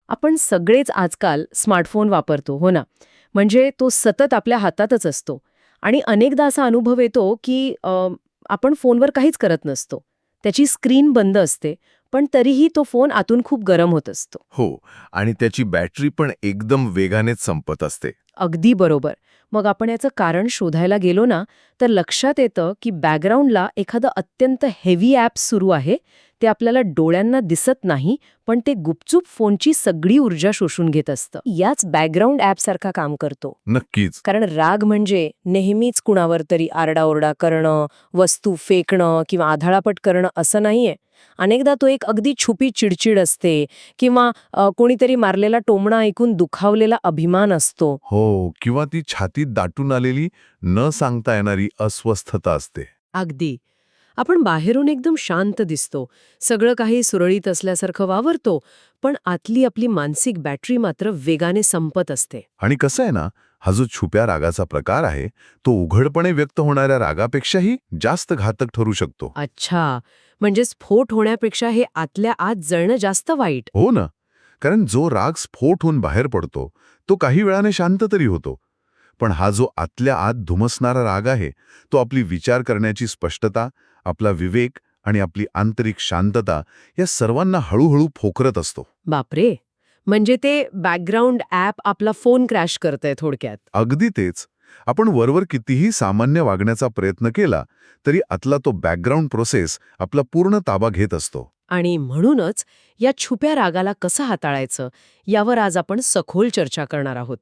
आपण सगळेच आजकाल स्मार्टफोन वापरतो, हो ना? म्हणजे तो सतत आपल्या हातातच असतो. आणि अनेकदा असा अनुभव येतो की आपण फोनवर काहीच करत नसतो. त्याची स्क्रीन बंद असते, पण तरीही तो फोन आतून खूप गरम होत असतो. हो, आणि त्याची बॅटरी पण एकदम वेगानेच संपत असते. अगदी बरोबर. मग आपण याचं कारण शोधायला गेलो ना, तर लक्षात येतं की बॅकग्राऊंडला एखादं अत्यंत हेवी ॲप सुरू आहे. ते आपल्याला डोळ्यांना दिसत नाही, पण ते गुपचूप फोनची सगळी ऊर्जा शोषून घेत असतं. याच बॅकग्राऊंड ॲपसारखा काम करतो. नक्कीच. कारण राग म्हणजे नेहमीच कुणावर तरी आरडाओरडा करणं, वस्तू फेकणं किंवा आधाळापट करणं असं नाहीये. अनेकदा तो एक अगदी छुपी चिडचिड असते किंवा कोणीतरी मारलेला टोमणा ऐकून दुखावलेला अभिमान असतो. हो, किंवा ती छातीत दाटून आलेली न सांगता येणारी अस्वस्थता असते. अगदी. आपण बाहेरून एकदम शांत दिसतो, सगळं काही सुरळीत असल्यासारखं वावरतो, पण आतली आपली मानसिक बॅटरी मात्र वेगाने संपत असते. आणि कसं आहे ना, हा जो छुप्या रागाचा प्रकार आहे, तो उघडपणे व्यक्त होणाऱ्या रागापेक्षाही जास्त घातक ठरू शकतो. अच्छा, म्हणजे स्फोट होण्यापेक्षा हे आतल्या आत जळणं जास्त वाईट. हो ना, कारण जो राग स्फोट होऊन बाहेर पडतो, तो काही वेळाने शांत तरी होतो. पण हा जो आतल्या आत धुमसणारा राग आहे, तो आपली विचार करण्याची स्पष्टता, आपला विवेक आणि आपली आंतरिक शांतता या सर्वांना हळूहळू पोखरत असतो. बापरे, म्हणजे ते बॅकग्राऊंड ॲप आपला फोन क्रॅश करतंय थोडक्यात. अगदी तेच. आपण वरवर कितीही सामान्य वागण्याचा प्रयत्न केला, तरी आतला तो बॅकग्राऊंड प्रोसेस आपला पूर्ण ताबा घेत असतो. आणि म्हणूनच या छुप्या रागाला कसं हाताळायचं यावर आज आपण सखोल चर्चा करणार आहोत.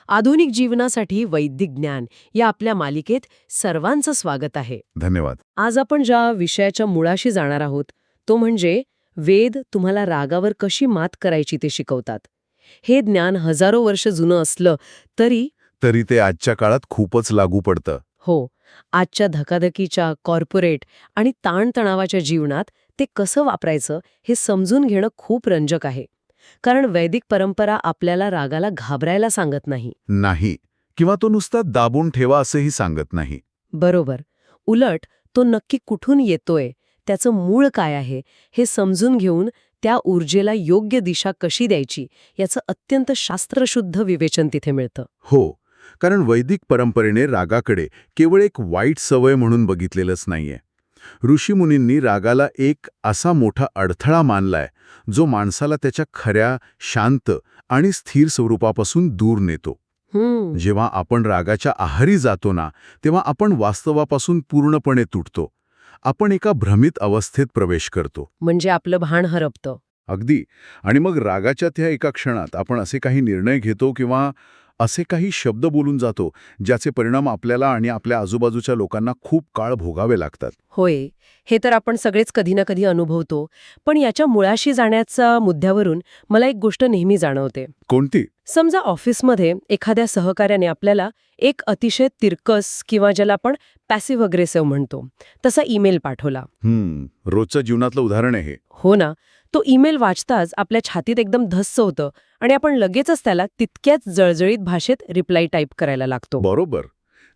आधुनिक जीवनासाठी वैदिक ज्ञान या आपल्या मालिकेत सर्वांचं स्वागत आहे. धन्यवाद. आज आपण ज्या विषयाच्या मुळाशी जाणार आहोत तो म्हणजे वेद तुम्हाला रागावर कशी मात करायची ते शिकवतात. हे ज्ञान हजारो वर्ष जुनं असलं तरी तरी ते आजच्या काळात खूपच लागू पडतं. हो, आजच्या धकाधकीच्या कॉर्पोरेट आणि ताणतणावाच्या जीवनात ते कसं वापरायचं हे समजून घेणं खूप रंजक आहे. कारण वैदिक परंपरा आपल्याला रागाला घाबरायला सांगत नाही. नाही, किंवा तो नुसता दाबून ठेवा असंही सांगत नाही. बरोबर. उलट तो नक्की कुठून येतोय, त्याचं मूळ काय आहे, हे समजून घेऊन त्या ऊर्जेला योग्य दिशा कशी द्यायची याचं अत्यंत शास्त्रशुद्ध विवेचन तिथे मिळतं. हो, कारण वैदिक परंपरेने रागाकडे केवळ एक वाईट सवय म्हणून बघितलेलंच नाहीये. ऋषीमुनींनी रागाला एक असा मोठा अडथळा मानलाय, जो माणसाला त्याच्या खऱ्या, शांत आणि स्थिर स्वरूपापासून दूर नेतो. जेव्हा आपण रागाच्या आहारी जातो ना, तेव्हा आपण वास्तवापासून पूर्णपणे तुटतो. आपण एका भ्रमित अवस्थेत प्रवेश करतो. म्हणजे आपलं भान हरपतं. अगदी. आणि मग रागाच्या त्या एका क्षणात आपण असे काही निर्णय घेतो किंवा असे काही शब्द बोलून जातो, ज्याचे परिणाम आपल्याला आणि आपल्या आजूबाजूच्या लोकांना खूप काळ भोगावे लागतात. होय, हे तर आपण सगळेच कधी ना कधी अनुभवतो. पण याच्या मुळाशी जाण्याच्या मुद्द्यावरून मला एक गोष्ट नेहमी जाणवते. कोणती? समजा ऑफिसमध्ये एखाद्या सहकार्याने आपल्याला एक अतिशय तिरकस किंवा ज्याला आपण पॅसिव्ह अग्रेसिव्ह म्हणतो तसा ईमेल पाठवला. रोजच्या जीवनातलं उदाहरण आहे हे. हो ना, तो ईमेल वाचताच आपल्या छातीत एकदम धस्स होतं आणि आपण लगेचच त्याला तितक्याच जळजळीत भाषेत रिप्लाय टाईप करायला लागतो. बरोबर.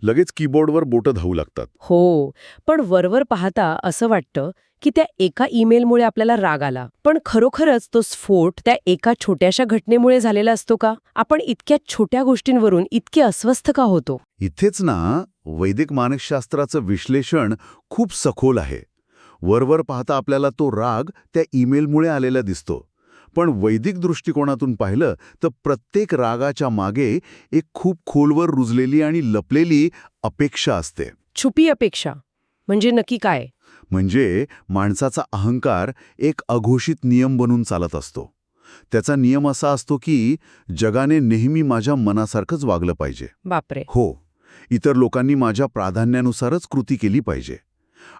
लगेच कीबोर्डवर बोटं धावू लागतात. हो, पण वरवर पाहता असं वाटतं की त्या एका ईमेलमुळे आपल्याला राग आला. पण खरोखरच तो स्फोट त्या एका छोट्याशा घटनेमुळे झालेला असतो का? आपण इतक्या छोट्या गोष्टींवरून इतके अस्वस्थ का होतो? इथेच ना वैदिक मानसशास्त्राचं विश्लेषण खूप सखोल आहे. वरवर पाहता आपल्याला तो राग त्या ईमेलमुळे आलेला दिसतो. पण वैदिक दृष्टिकोनातून पाहिलं तर प्रत्येक रागाच्या मागे एक खूप खोलवर रुजलेली आणि लपलेली अपेक्षा असते. छुपी अपेक्षा म्हणजे नक्की काय? म्हणजे माणसाचा अहंकार एक अघोषित नियम बनून चालत असतो. त्याचा नियम असा असतो की जगाने नेहमी माझ्या मनासारखंच वागलं पाहिजे. बापरे. हो, इतर लोकांनी माझ्या प्राधान्यानुसारच कृती केली पाहिजे.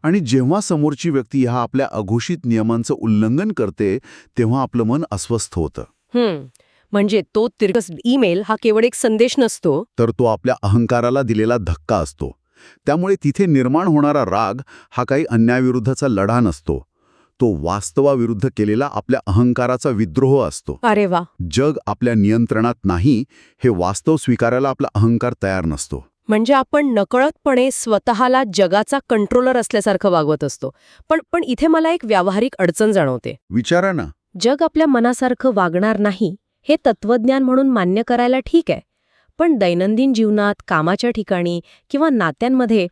आणि जेव्हा समोरची व्यक्ती ह्या आपल्या अघोषित नियमांचं उल्लंघन करते, तेव्हा आपलं मन अस्वस्थ होतं. म्हणजे तो तिरकस ईमेल हा केवळ एक संदेश नसतो, तर तो आपल्या अहंकाराला दिलेला धक्का असतो. त्यामुळे तिथे निर्माण होणारा राग हा काही अन्यायाविरुद्धचा लढा नसतो. तो वास्तवाविरुद्ध केलेला आपल्या अहंकाराचा विद्रोह असतो. अरे वा. जग आपल्या नियंत्रणात नाही हे वास्तव स्वीकारायला आपला अहंकार तयार नसतो. म्हणजे आपण नकळतपणे स्वतःला जगाचा कंट्रोलर असल्यासारखं वागवत असतो. पण इथे मला एक व्यावहारिक अडचण जाणवते. विचारा ना. जग आपल्या मनासारखं वागणार नाही हे तत्वज्ञान म्हणून मान्य करायला ठीक आहे, पण दैनंदिन जीवनात, कामाच्या ठिकाणी किंवा नात्यांमध्ये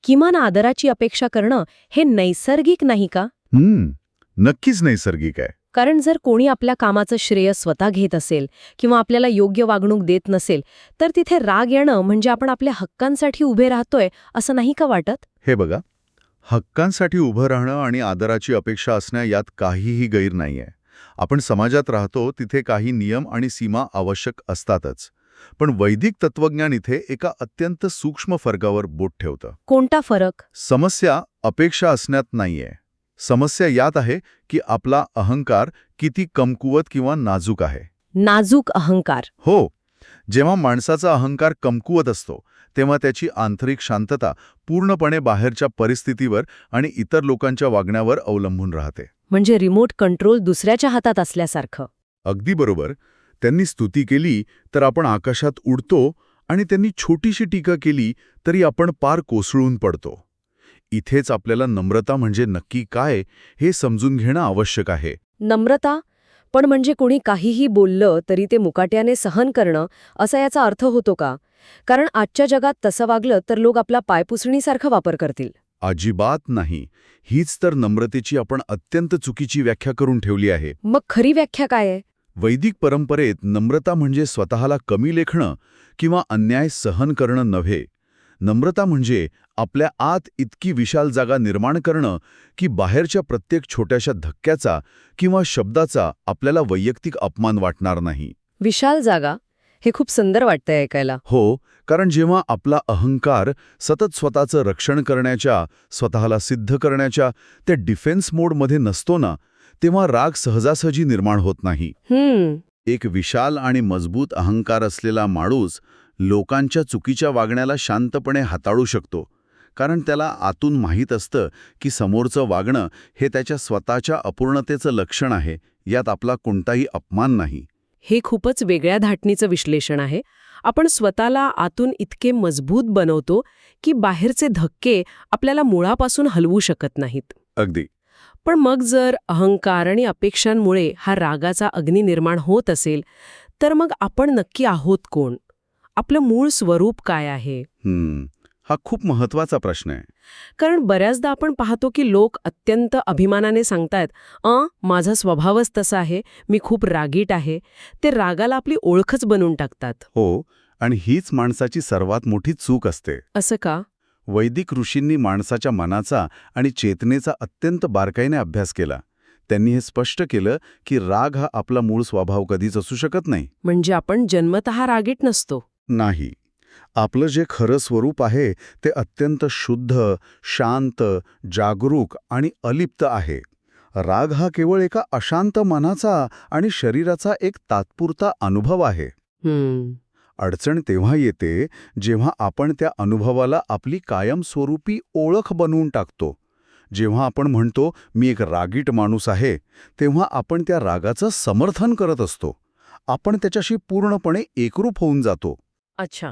किमान आदराची अपेक्षा करणं हे नैसर्गिक नाही का? नक्कीच नैसर्गिक आहे. कारण जर कोणी आपल्या कामाचं श्रेय स्वतः घेत असेल किंवा आपल्याला योग्य वागणूक देत नसेल, तर तिथे राग येणं म्हणजे आपण आपल्या हक्कांसाठी उभे राहतोय असं नाही का वाटत? हे बघा, हक्कांसाठी उभं राहणं आणि आदराची अपेक्षा असण्या यात काहीही गैर नाहीये. आपण समाजात राहतो तिथे काही नियम आणि सीमा आवश्यक असतातच. पण वैदिक तत्वज्ञान इथे एका अत्यंत सूक्ष्म फरकावर बोट ठेवतं. कोणता फरक? समस्या अपेक्षा असण्यात नाहीये. समस्या यात आहे की आपला अहंकार किती कमकुवत किंवा नाजूक आहे. नाजूक अहंकार. हो, जेव्हा माणसाचा अहंकार कमकुवत असतो तेव्हा त्याची आंतरिक शांतता पूर्णपणे बाहेरच्या परिस्थितीवर आणि इतर लोकांच्या वागण्यावर अवलंबून राहते. म्हणजे रिमोट कंट्रोल दुसऱ्याच्या हातात असल्यासारखं. अगदी बरोबर. त्यांनी स्तुती केली तर आपण आकाशात उडतो आणि त्यांनी छोटीशी टीका केली तरी आपण पार कोसळून पडतो. इथेच आपल्याला नम्रता म्हणजे नक्की काय हे समजून घेणं आवश्यक आहे. नम्रता? पण म्हणजे कोणी काहीही बोललं तरी ते मुकाट्याने सहन करणं असा याचा अर्थ होतो का? कारण आजच्या जगात तसं वागलं तर लोक आपला पायपुसणीसारखा वापर करतील. अजिबात नाही. हीच तर नम्रतेची आपण अत्यंत चुकीची व्याख्या करून ठेवली आहे. मग खरी व्याख्या काय आहे? वैदिक परंपरेत नम्रता म्हणजे स्वतःला कमी लेखणं किंवा अन्याय सहन करणं नव्हे. नम्रता म्हणजे आपल्या आत इतकी विशाल जागा निर्माण करणं की बाहेरच्या प्रत्येक छोट्याशा धक्क्याचा किंवा शब्दाचा आपल्याला वैयक्तिक अपमान वाटणार नाही. विशाल जागा? हे खूप सुंदर वाटतंय ऐकायला. हो, कारण जेव्हा आपला अहंकार सतत स्वतःचं रक्षण करण्याच्या, स्वतःला सिद्ध करण्याच्या त्या डिफेन्स मोडमध्ये नसतो ना, तेव्हा राग सहजासहजी निर्माण होत नाही. एक विशाल आणि मजबूत अहंकार असलेला माणूस लोकांच्या चुकीच्या वागण्याला शांतपणे हाताळू शकतो, कारण त्याला आतून माहीत असतं की समोरचं वागणं हे त्याच्या स्वतःच्या अपूर्णतेचं लक्षण आहे, यात आपला कोणताही अपमान नाही. हे खूपच वेगळ्या धाटणीचं विश्लेषण आहे. आपण स्वतःला आतून इतके मजबूत बनवतो की बाहेरचे धक्के आपल्याला मुळापासून हलवू शकत नाहीत. अगदी. पण मग जर अहंकार आणि अपेक्षांमुळे हा रागाचा अग्नी निर्माण होत असेल, तर मग आपण नक्की आहोत कोण? आपलं मूळ स्वरूप काय आहे? हा खूप महत्वाचा प्रश्न आहे. कारण बऱ्याचदा आपण पाहतो की लोक अत्यंत अभिमानाने सांगतायत, माझा स्वभावच तसा आहे, मी खूप रागीट आहे. ते रागाला आपली ओळखच बनवून टाकतात. हो, आणि हीच माणसाची सर्वात मोठी चूक असते. असं का? वैदिक ऋषींनी माणसाच्या मनाचा आणि चेतनेचा अत्यंत बारकाईने अभ्यास केला. त्यांनी हे स्पष्ट केलं की राग हा आपला मूळ स्वभाव कधीच असू शकत नाही. म्हणजे आपण जन्मतः रागीट नसतो? नाही. आपलं जे खरं स्वरूप आहे ते अत्यंत शुद्ध, शांत, जागरूक आणि अलिप्त आहे. राग हा केवळ एका अशांत मनाचा आणि शरीराचा एक तात्पुरता अनुभव आहे. अडचण तेव्हा येते जेव्हा आपण त्या अनुभवाला आपली कायमस्वरूपी ओळख बनवून टाकतो. जेव्हा आपण म्हणतो मी एक रागीट माणूस आहे, तेव्हा आपण त्या रागाचं समर्थन करत असतो. आपण त्याच्याशी पूर्णपणे एकरूप होऊन जातो. अच्छा.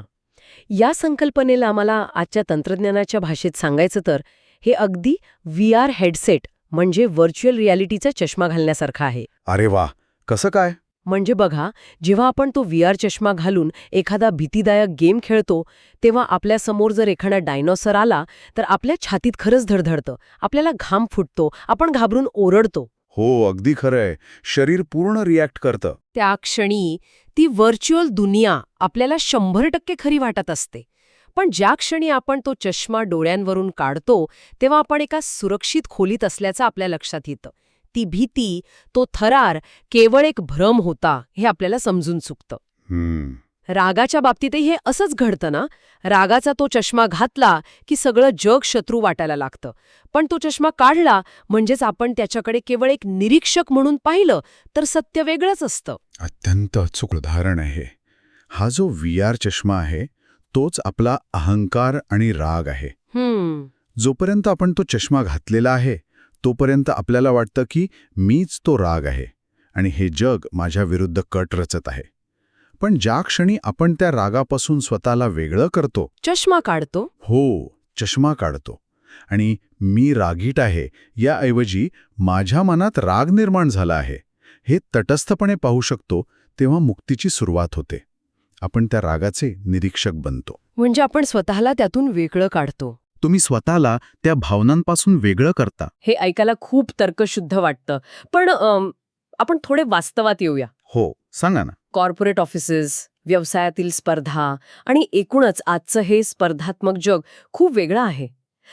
या संकल्पनेला आम्हाला आजच्या तंत्रज्ञानाच्या भाषेत सांगायचं तर हे अगदी VR हेडसेट म्हणजे व्हर्च्युअल रियालिटीचा चष्मा घालण्यासारखा आहे. अरे वा, कसं काय? म्हणजे बघा, जेव्हा आपण तो VR चष्मा घालून एखादा भीतीदायक गेम खेळतो, तेव्हा आपल्यासमोर जर एखादा डायनोसॉर आला तर आपल्या छातीत खरंच धडधडतं, आपल्याला घाम फुटतो, आपण घाबरून ओरडतो. हो, अगदी खरंय. शरीर पूर्ण रिॲक्ट करतं. त्या क्षणी ती व्हर्च्युअल दुनिया आपल्याला 100% खरी वाटत असते. पण ज्या क्षणी आपण तो चष्मा डोळ्यांवरून काढतो तेव्हा आपण एका सुरक्षित खोलीत असल्याचं आपल्या लक्षात येतं. ती भीती, तो थरार केवळ एक भ्रम होता हे आपल्याला समजून चुकतं. रागाच्या बाबतीतही हे असंच घडतं ना? रागाचा तो चष्मा घातला की सगळं जग शत्रू वाटायला लागतं. पण तो चष्मा काढला म्हणजेच आपण त्याच्याकडे केवळ एक निरीक्षक म्हणून पाहिलं तर सत्य वेगळंच असतं. अत्यंत अचूक उदाहरण आहे. हा जो VR चष्मा आहे तोच आपला अहंकार आणि राग आहे. जोपर्यंत आपण तो चष्मा घातलेला आहे तोपर्यंत आपल्याला वाटतं की मीच तो राग आहे आणि हे जग माझ्या विरुद्ध कट रचत आहे. पण ज्या क्षणी आपण त्या रागापासून स्वतःला वेगळं करतो, चष्मा काढतो. हो, चष्मा काढतो आणि मी रागीट आहे याऐवजी माझ्या मनात राग निर्माण झाला आहे हे तटस्थपणे पाहू शकतो तेव्हा मुक्तीची सुरुवात होते. आपण त्या रागाचे निरीक्षक बनतो. म्हणजे आपण स्वतःला त्यातून वेगळं काढतो. तुम्ही स्वतःला त्या भावनांपासून वेगळं करता. हे ऐकायला खूप तर्कशुद्ध वाटतं. पण आपण थोडे वास्तवात येऊया. हो, सांगा ना. कॉर्पोरेट ऑफिसेस, व्यवसायातील स्पर्धा आणि एकूणच आजचं हे स्पर्धात्मक जग खूप वेगळं आहे.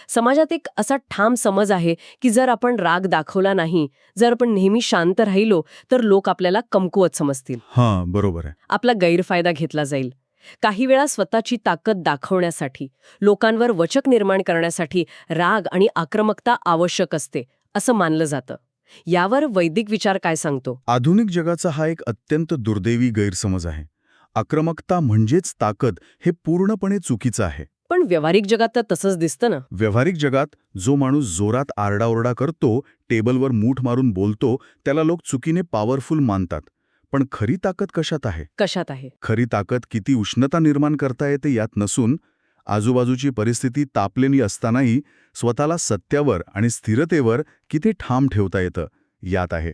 समाजात एक असा ठाम समज आहे की जर आपण राग दाखवला नाही, जर आपण नेहमी शांत राहिलो, तर लोक आपल्याला कमकुवत समजतील. हां, बरोबर आहे. आपला गैरफायदा घेतला जाईल. काही वेळा स्वतःची ताकद दाखवण्यासाठी, लोकांवर वचक निर्माण करण्यासाठी राग आणि आक्रमकता आवश्यक असते, असं मानलं जातं. यावर वैदिक विचार काय सांगतो? आधुनिक जगाचा हा एक अत्यंत दुर्दैवी गैरसमज आहे. आक्रमकता म्हणजेच ताकद हे पूर्णपणे चुकीचं आहे. पण व्यावहारिक जगात तर तसंच दिसतं ना. व्यावहारिक जगात जो माणूस जोरात आरडाओरडा करतो, टेबलवर मूठ मारून बोलतो, त्याला लोक चुकीने पॉवरफुल मानतात. पण खरी ताकद कशात आहे? कशात आहे? खरी ताकद किती उष्णता निर्माण करता येते यात नसून, आजूबाजूची परिस्थिती तापलेली असतानाही स्वतःला सत्यावर आणि स्थिरतेवर किती ठाम ठेवता येतं यात आहे.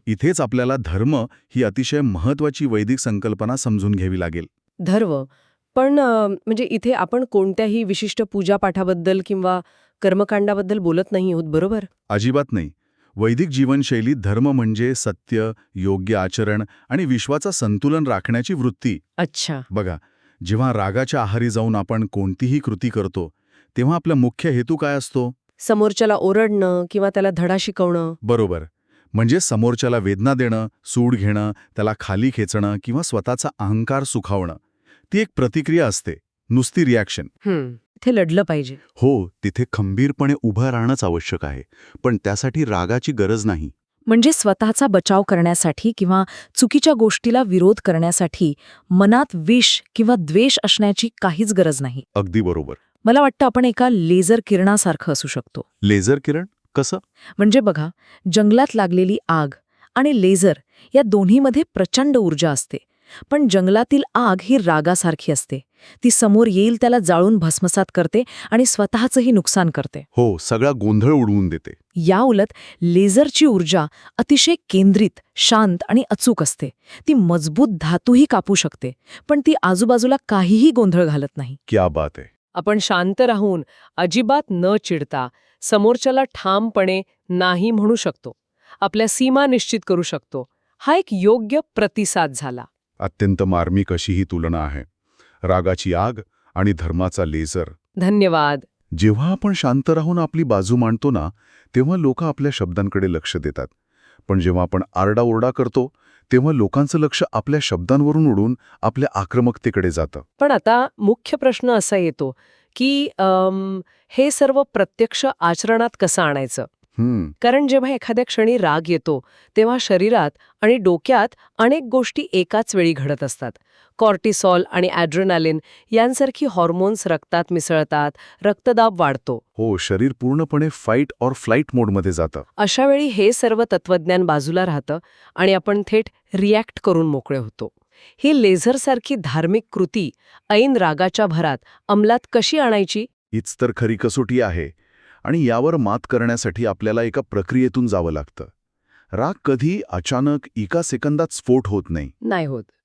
इथेच आपल्याला धर्म ही अतिशय महत्वाची वैदिक संकल्पना समजून घ्यावी लागेल. धर्म. पण म्हणजे इथे आपण कोणत्याही विशिष्ट पूजापाठाबद्दल किंवा कर्मकांडाबद्दल बोलत नाही आहोत, बरोबर? अजिबात नाही. वैदिक जीवनशैलीत धर्म म्हणजे सत्य, योग्य आचरण आणि विश्वाचा संतुलन राखण्याची वृत्ती. अच्छा. बघा, जेव्हा रागाच्या आहारी जाऊन आपण कोणतीही कृती करतो, तेव्हा आपला मुख्य हेतू काय असतो? समोरच्याला ओरडणं किंवा त्याला धडा शिकवणं. बरोबर. म्हणजे समोरच्याला वेदना देणं, सूड घेणं, त्याला खाली खेचणं किंवा स्वतःचा अहंकार सुखावणं. ती एक प्रतिक्रिया असते, नुसती रिॲक्शन. इथे लढलं पाहिजे. हो, तिथे खंबीरपणे उभं राहणंच आवश्यक आहे. पण त्यासाठी रागाची गरज नाही. म्हणजे स्वतःचा बचाव करण्यासाठी किंवा चुकीच्या गोष्टीला विरोध करण्यासाठी मनात विष किंवा द्वेष असण्याची काहीच गरज नाही. अगदी बरोबर. मला वाटतं आपण एका लेझर किरणासारखं असू शकतो. लेझर किरण कसं? म्हणजे बघा, जंगलात लागलेली आग आणि लेझर या दोन्हीमध्ये प्रचंड ऊर्जा असते. पण जंगलातील आग ही रागासारखी असते. ती समोर येईल त्याला जाळून भस्मसात करते आणि स्वतःचंही नुकसान करते. हो, सगळा गोंधळ उडवून देते. याउलट लेझरची ऊर्जा अतिशय केंद्रित, शांत आणि अचूक असते. ती मजबूत धातूही कापू शकते, पण ती आजूबाजूला काहीही गोंधळ घालत नाही. क्या बात आहे. आपण शांत राहून, अजिबात न चिडता, समोरच्याला ठामपणे नाही म्हणू शकतो. आपल्या सीमा निश्चित करू शकतो. हा एक योग्य प्रतिसाद झाला. अत्यंत मार्मिक अशी ही तुलना आहे. रागाची आग आणि धर्माचा लेझर. धन्यवाद. जेव्हा आपण शांत राहून आपली बाजू मांडतो ना, तेव्हा लोक आपल्या शब्दांकडे लक्ष देतात. पण जेव्हा आपण आरडाओरडा करतो, तेव्हा लोकांचं लक्ष आपल्या शब्दांवरून उडून आपल्या आक्रमकतेकडे जातं. पण आता मुख्य प्रश्न असा येतो की हे सर्व प्रत्यक्ष आचरणात कसं आणायचं? कारण जेव्हा एखाद्या क्षणी राग येतो, तेव्हा शरीरात आणि डोक्यात अनेक गोष्टी एकाच वेळी घडत असतात. कॉर्टिसॉल आणि ॲड्रेनालिन यांसारखी हॉर्मोन्स रक्तात मिसळतात, रक्तदाब वाढतो. हो, शरीर पूर्णपणे फाईट ऑर फ्लाईट मोडमध्ये जातं. अशा वेळी हे सर्व तत्वज्ञान बाजूला राहतं आणि आपण थेट रिॲक्ट करून मोकळे होतो. ही लेझरसारखी धार्मिक कृती ऐन रागाच्या भरात अंमलात कशी आणायची? हीच तर खरी कसोटी आहे. आणि यावर मात करण्यासाठी आपल्याला एका प्रक्रियेतून जावं लागतं. राग कधी अचानक एका सेकंदात स्फोट होत नाही.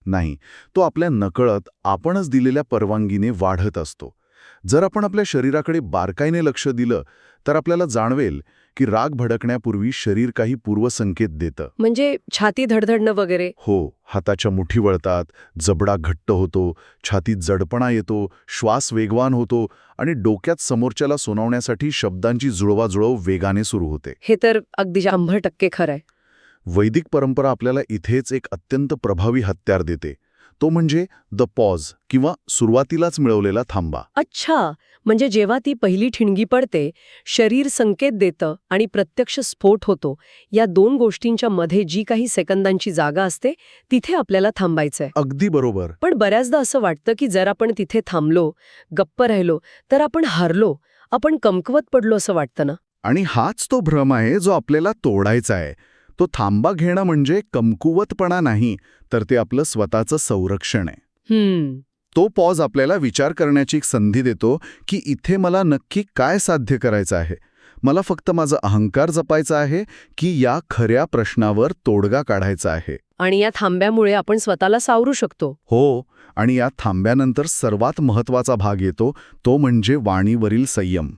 नाही, तो आपल्या नकळत आपणच दिलेल्या परवानगीने वाढत असतो. जर आपण आपल्या शरीराकडे बारकाईने लक्ष दिलं, तर आपल्याला जाणवेल की राग भडकण्यापूर्वी शरीर काही पूर्वसंकेत देतं. म्हणजे छाती धडधडणं वगैरे? हो, हाताच्या मुठी वळतात, जबडा घट्ट होतो, छातीत जडपणा येतो, श्वास वेगवान होतो आणि डोक्यात समोरच्याला सुनावण्यासाठी शब्दांची जुळवाजुळव वेगाने सुरू होते. हे तर अगदी 100% खरं आहे. वैदिक परंपरा आपल्याला इथेच एक अत्यंत प्रभावी हत्यार देते. तो म्हणजे द पॉज किंवा सुरुवातीलाच मिळवलेला थांबा. अच्छा, म्हणजे जेव्हा ती पहिली ठिणगी पडते, शरीर संकेत देतं आणि प्रत्यक्ष स्फोट होतो, या दोन गोष्टींच्या मध्ये जी काही सेकंदांची जागा असते, तिथे आपल्याला थांबायचंय. अगदी बरोबर. पण बऱ्याचदा असं वाटतं की जर आपण तिथे थांबलो, गप्प राहिलो, तर आपण हारलो, आपण कमकुवत पडलो असं वाटतं ना? आणि हाच तो भ्रम आहे जो आपल्याला तोडायचा आहे. तो थांबा घेणं म्हणजे कमकुवतपणा नाही, तर ते आपलं स्वतःचं संरक्षण आहे. तो पॉज आपल्याला विचार करण्याची एक संधी देतो की इथे मला नक्की काय साध्य करायचं आहे. मला फक्त माझा अहंकार जपायचा आहे की या खऱ्या प्रश्नावर तोडगा काढायचा आहे? आणि या थांब्यामुळे आपण स्वतःला सावरू शकतो. हो, आणि या थांब्यानंतर सर्वात महत्वाचा भाग येतो, तो म्हणजे वाणीवरील संयम.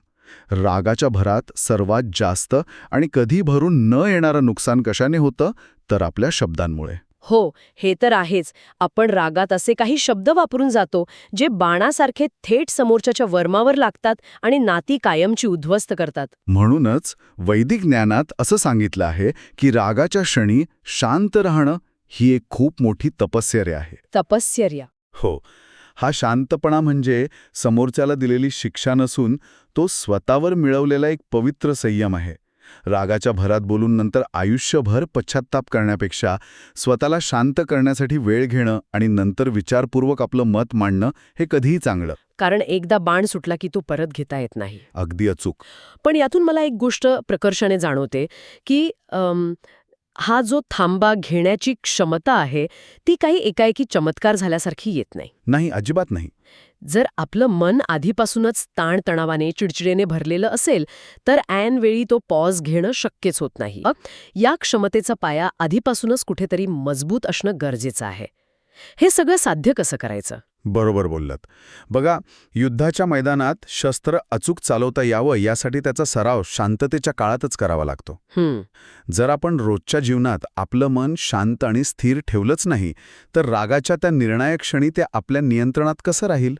रागाच्या भरात सर्वात जास्त आणि कधी भरून न येणारं नुकसान कशाने होतं, तर आपल्या शब्दांमुळे. हो, हे तर आहेच. आपण रागात असे काही शब्द वापरून जातो जे बाणासारखे थेट समोरच्याच्या वर्मावर लागतात आणि नाती कायमची उद्ध्वस्त करतात. म्हणूनच वैदिक ज्ञानात असं सांगितलं आहे की रागाच्या क्षणी शांत राहणं ही एक खूप मोठी तपश्चर्या आहे. तपश्चर्या. हो, हा शांतपणा म्हणजे समोरच्याला दिलेली शिक्षा नसून तो स्वतःवर मिळवलेला एक पवित्र संयम आहे. रागाच्या भरात बोलून नंतर आयुष्यभर पश्चात्ताप करण्यापेक्षा स्वतःला शांत करण्यासाठी वेळ घेणं आणि नंतर विचारपूर्वक आपलं मत मांडणं हे कधीही चांगलं. कारण एकदा बाण सुटला की तो परत घेता येत नाही. अगदी अचूक. पण यातून मला एक गोष्ट प्रकर्षाने जाणवते की हा जो थांबा घेण्याची क्षमता आहे ती काही एकाएकी चमत्कार झाल्यासारखी येत नाही. नाही, अजिबात नाही. जर आपलं मन आधीपासूनच ताणतणावाने चिडचिडेने भरलेलं असेल तर ऐन वेळी तो पॉज घेणं शक्यच होत नाही. या क्षमतेचा पाया आधीपासूनच कुठेतरी मजबूत असणं गरजेचं आहे. हे सगळं साध्य कसं करायचं? बरोबर बोललात. बघा, युद्धाच्या मैदानात शस्त्र अचूक चालवता यावं यासाठी त्याचा सराव शांततेच्या काळातच करावा लागतो. जर आपण रोजच्या जीवनात आपलं मन शांत आणि स्थिर ठेवलंच नाही तर रागाच्या त्या निर्णायक क्षणी ते आपल्या नियंत्रणात कसं राहील?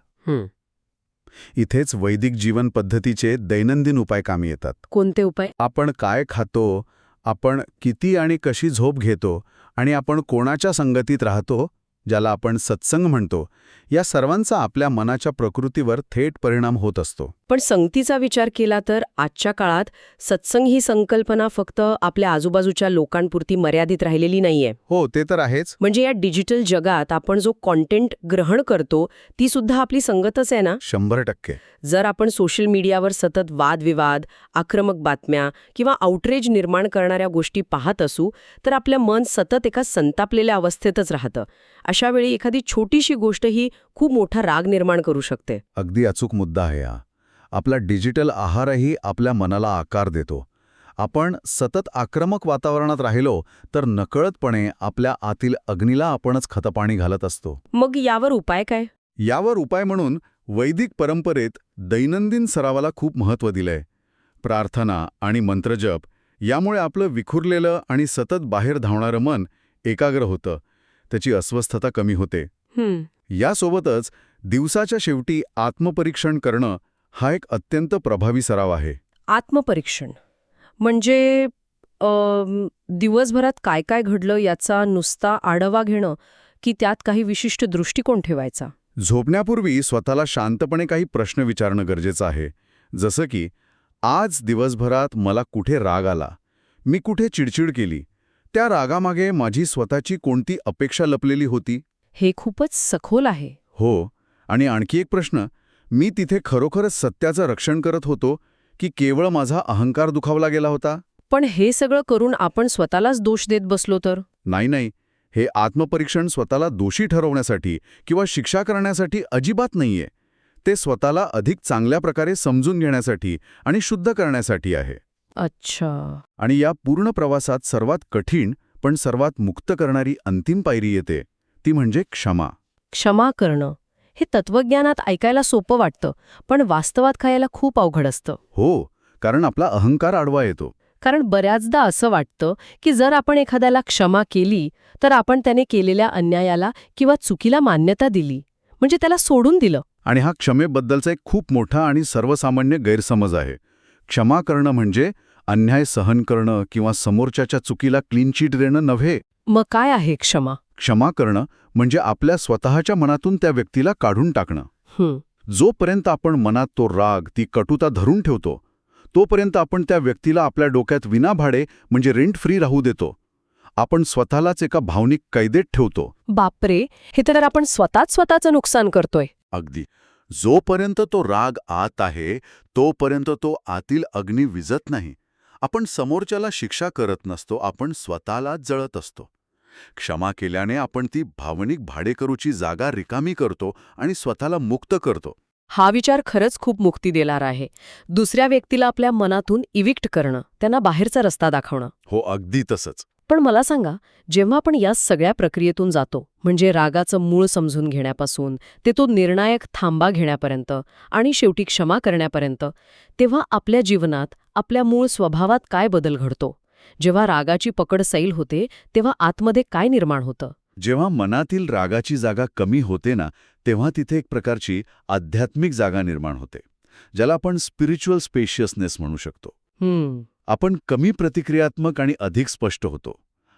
इथेच वैदिक जीवन पद्धतीचे दैनंदिन उपाय कामी येतात. कोणते उपाय? आपण काय खातो, आपण किती आणि कशी झोप घेतो आणि आपण कोणाच्या संगतीत राहतो, ज्याला आपण सत्संग म्हणतो, या सर्वांचा आपल्या मनाच्या प्रकृतीवर थेट परिणाम होत असतो. पण संगतीचा विचार केला तर आजच्या काळात सत्संग ही संकल्पना फक्त आपल्या आजूबाजूच्या लोकांपुरती मर्यादित राहिलेली नाहीये. हो, ते तर आहेच. म्हणजे या डिजिटल जगात आपण जो कॉन्टेंट ग्रहण करतो ती सुद्धा आपली संगतच आहे ना? 100%. जर आपण सोशल मीडियावर सतत वादविवाद, आक्रमक बातम्या किंवा आउटरेज निर्माण करणाऱ्या गोष्टी पाहत असू तर आपलं मन सतत एका संतापलेल्या अवस्थेतच राहतं. अशा वेळी एखादी छोटीशी गोष्ट ही खूप मोठा राग निर्माण करू शकते. अगदी अचूक मुद्दा आहे हा. आपला डिजिटल आहारही आपल्या मनाला आकार देतो. आपण सतत आक्रमक वातावरणात राहिलो तर नकळतपणे आपल्या आतील अग्नीला आपणच खतपाणी घालत असतो. मग यावर उपाय काय? यावर उपाय म्हणून वैदिक परंपरेत दैनंदिन सरावाला खूप महत्त्व दिलंय. प्रार्थना आणि मंत्रजप यामुळे आपलं विखुरलेलं आणि सतत बाहेर धावणारं मन एकाग्र होतं. त्याची अस्वस्थता कमी होते. यासोबतच दिवसाच्या शेवटी आत्मपरीक्षण करणं हा एक अत्यंत प्रभावी सराव आहे. आत्मपरीक्षण म्हणजे दिवसभरात काय काय घडलं याचा नुसता आढावा घेणं की त्यात काही विशिष्ट दृष्टिकोन ठेवायचा? झोपण्यापूर्वी स्वतःला शांतपणे काही प्रश्न विचारणं गरजेचं आहे. जसं की, आज दिवसभरात मला कुठे राग आला, मी कुठे चिडचिड केली, त्या रागामागे माझी स्वतःची कोणती अपेक्षा लपलेली होती? हे खूपच सखोल आहे. हो, आणि आणखी एक प्रश्न, मी तिथे खरोखरच सत्याचं रक्षण करत होतो की केवळ माझा अहंकार दुखावला गेला होता? पण हे सगळं करून आपण स्वतःलाच दोष देत बसलो तर? नाही, हे आत्मपरीक्षण स्वतःला दोषी ठरवण्यासाठी किंवा शिक्षा करण्यासाठी अजिबात नाहीये. ते स्वतःला अधिक चांगल्या प्रकारे समजून घेण्यासाठी आणि शुद्ध करण्यासाठी आहे. अच्छा. आणि या पूर्ण प्रवासात सर्वात कठीण पण सर्वात मुक्त करणारी अंतिम पायरी येते, ती म्हणजे क्षमा. क्षमा करणं हे तत्वज्ञानात ऐकायला सोपं वाटतं पण वास्तवात खायला खूप अवघड असतं. हो, कारण आपला अहंकार आडवा येतो. कारण बऱ्याचदा असं वाटतं की जर आपण एखाद्याला क्षमा केली तर आपण त्याने केलेल्या अन्यायाला किंवा चुकीला मान्यता दिली, म्हणजे त्याला सोडून दिलं. आणि हा क्षमेबद्दलचा एक खूप मोठा आणि सर्वसामान्य गैरसमज आहे. क्षमा करणं म्हणजे अन्याय सहन करणं किंवा समोरच्याच्या चुकीला क्लीन चिट देणं नव्हे. मग काय आहे क्षमा? क्षमा करणं म्हणजे आपल्या स्वतःच्या मनातून त्या व्यक्तीला काढून टाकणं. जोपर्यंत आपण मनात तो राग, ती कटुता धरून ठेवतो, तोपर्यंत आपण त्या व्यक्तीला आपल्या डोक्यात विनाभाडे म्हणजे रेंट फ्री राहू देतो. आपण स्वतःलाच एका भावनिक कैदेत ठेवतो. बापरे, हे तर आपण स्वतःचं नुकसान करतोय. अगदी. जोपर्यंत तो राग आत आहे तोपर्यंत तो आतील अग्नी विझत नाही. आपण समोरच्याला शिक्षा करत नसतो, आपण स्वतःलाच जळत असतो. क्षमा केल्याने आपण ती भावनिक भाडेकरूची जागा रिकामी करतो आणि स्वतःला मुक्त करतो. हा विचार खरंच खूप मुक्ती देणारा आहे. दुसऱ्या व्यक्तीला आपल्या मनातून इविक्ट करणं, त्यांना बाहेरचा रस्ता दाखवणं. हो, अगदी तसंच. पण मला सांगा, जेव्हा आपण या सगळ्या प्रक्रियेतून जातो, म्हणजे रागाचं मूळ समजून घेण्यापासून ते तो निर्णायक थांबा घेण्यापर्यंत आणि शेवटी क्षमा करण्यापर्यंत, तेव्हा आपल्या जीवनात, आपल्या मूळ स्वभावात काय बदल घडतो? जेव्हा रागाची पकड सैल होते, तेव्हा आतमध्ये काय निर्माण होतं? जेव्हा मनातील रागाची जागा कमी होते ना, तेव्हा तिथे एक प्रकारची आध्यात्मिक जागा निर्माण होते, ज्याला आपण स्पिरिच्युअल स्पेशियसनेस म्हणू शकतो. आपण कमी प्रतिक्रियात्मक आणि अधिक स्पष्ट होतो.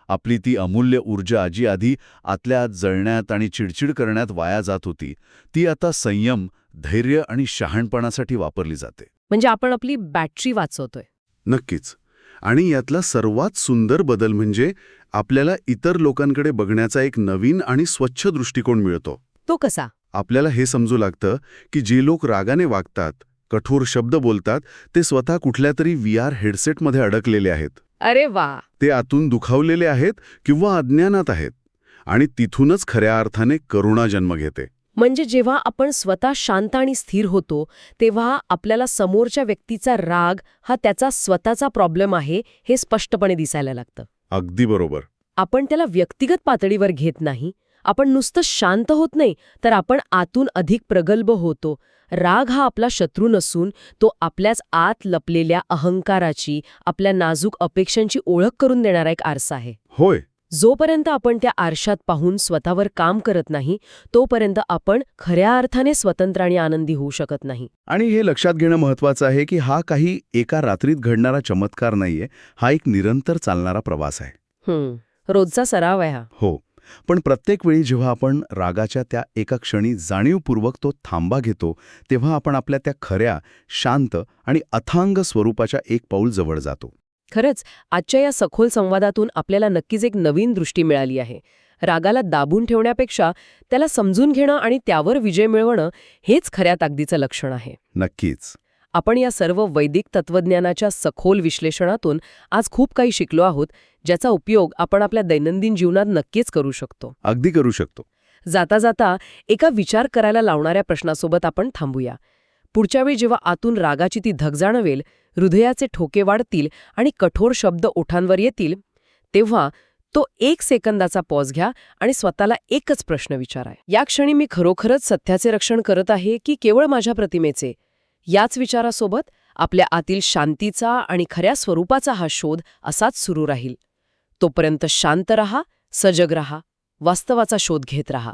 आपली ती अमूल्य ऊर्जा जी आधी आतल्या आत जळण्यात आणि चिडचिड करण्यात वाया जात होती, ती आता संयम, धैर्य आणि शहाणपणासाठी वापरली जाते. म्हणजे आपण आपली बॅटरी वाचवतोय. नक्कीच. आणि यातला सर्वात सुंदर बदल म्हणजे आपल्याला इतर लोकांकडे बघण्याचा एक नवीन आणि स्वच्छ दृष्टिकोन मिळतो. तो कसा? आपल्याला हे समजू लागतं की जे लोक रागाने वागतात, कठोर शब्द बोलतात, ते स्वतः कुठल्या तरी VR हेडसेटमध्ये अडकलेले आहेत. अरे वा! ते आतून दुखावलेले आहेत किंवा अज्ञानात आहेत. आणि तिथूनच खऱ्या अर्थाने करुणा जन्म घेते. म्हणजे जेव्हा आपण स्वतः शांत आणि स्थिर होतो, तेव्हा आपल्याला समोरच्या व्यक्तीचा राग हा त्याचा स्वतःचा प्रॉब्लेम आहे हे स्पष्टपणे दिसायला लागतं. अगदी बरोबर. आपण त्याला व्यक्तिगत पातळीवर घेत नाही, आपण नुसतं शांत होत नाही, तर आपण आतून अधिक प्रगल्भ होतो. राग हा आपला शत्रू नसून तो आपल्याच आत लपलेल्या अहंकाराची, आपल्या नाजूक अपेक्षांची ओळख करून देणारा एक आरसा आहे. होय. जोपर्यंत आपण त्या आरशात पाहून स्वतःवर काम करत नाही, तोपर्यंत आपण खऱ्या अर्थाने स्वतंत्र आणि आनंदी होऊ शकत नाही. आणि हे लक्षात घेणं महत्वाचं आहे की हा काही एका रात्रीत घडणारा चमत्कार नाहीये, हा एक निरंतर चालणारा प्रवास आहे. रोजचा सराव आहे हा. हो. पण प्रत्येक वेळी जेव्हा आपण रागाच्या त्या एका क्षणी जाणीवपूर्वक तो थांबा घेतो, तेव्हा आपण आपल्या त्या खऱ्या, शांत आणि अथांग स्वरूपाच्या एक पाऊल जवळ जातो. खरंच, आजच्या या सखोल संवादातून आपल्याला नक्कीच एक नवीन दृष्टी मिळाली आहे. रागाला दाबून ठेवण्यापेक्षा त्याला समजून घेणं आणि त्यावर विजय मिळवणं हेच खऱ्या ताकदीचं लक्षण आहे. नक्कीच. आपण या सर्व वैदिक तत्वज्ञानाच्या सखोल विश्लेषणातून आज खूप काही शिकलो आहोत, ज्याचा उपयोग आपण आपल्या दैनंदिन जीवनात नक्कीच करू शकतो. अगदी करू शकतो. जाता जाता एका विचार करायला लावणाऱ्या प्रश्नासोबत आपण थांबूया. पुढच्या वेळी जेव्हा आतून रागाची ती धग जाणवेल, हृदयाचे ठोके वाढतील आणि कठोर शब्द ओठांवर येतील, तेव्हा तो 1 सेकंदाचा पॉज घ्या आणि स्वतःला एकच प्रश्न विचारा. या क्षणी मी खरोखरच सत्याचे रक्षण करत आहे की केवळ माझ्या प्रतिमेचे? याच विचारासोबत आपल्या आतील शांतीचा आणि खऱ्या स्वरूपाचा हा शोध असाच सुरू राहील. तोपर्यंत शांत रहा, सजग रहा, वास्तवाचा शोध घेत रहा.